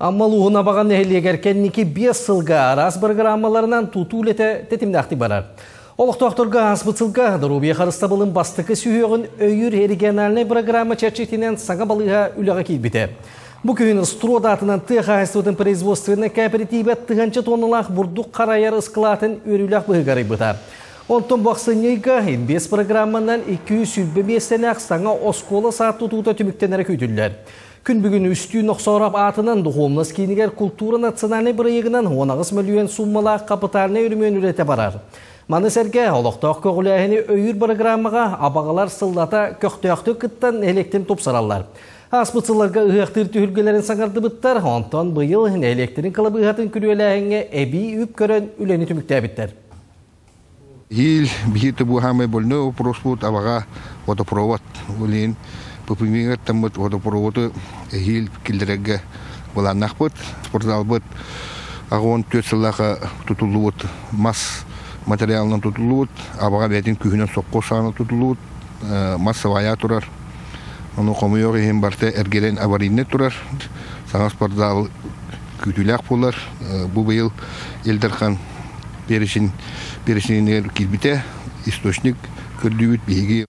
Аммалуғына баған нәхелегеркен неке 5 сылға арас программаларынан тутул ете тетімдәқті барар. Олықтуақтырға аспыцылға Дарубия Харыстабылын бастықы сүйеғін өйір региональный программа чәрчетінен саңа балыға үліға кейбіті. Бұл күйін Строда атынан тұға әстудің производственный кооперативет тұғанчы тонылақ бұрдық қарайар ұсқылатын өріліқ бұғығары бұта. Онтон бақсынейға 5 программанан 225-тен саңа осколы саат тұтуыта түміктенері көйтілдер. Күн бүгін үстүйін оқсарап атынан дұғымныз кейінігер культура национальный бірегінен 19 миллион суммалақ қапытарына өрімен үрете барар. Маны сәрге олықтақ көғіләйіні өйір программаға абағалар сылдата көқтіяқты күттен электен топсаралар. Аспыцыларға ұяқтыр түхілгелерін саңарды бұттар, онтан бұйыл электрин қылыбығатын күлуеләйінге әбей үп көрін үлені түмікті әбіттер. Ил бихиты бу хамай больны вопрос будет абага водопровод улин попимига там водопроводу ил килдерге буланнах бут спортзал бут агон төсөллага тутулут мас материалны тутулут абага бетин күһүнөн сокко саны тутулут массовая турар аны комуйор ем барте эргелен аварийне турар саңа спортзал күтүләк булар бу быйыл Элдерхан перечень килбите источник көрдүбүт биги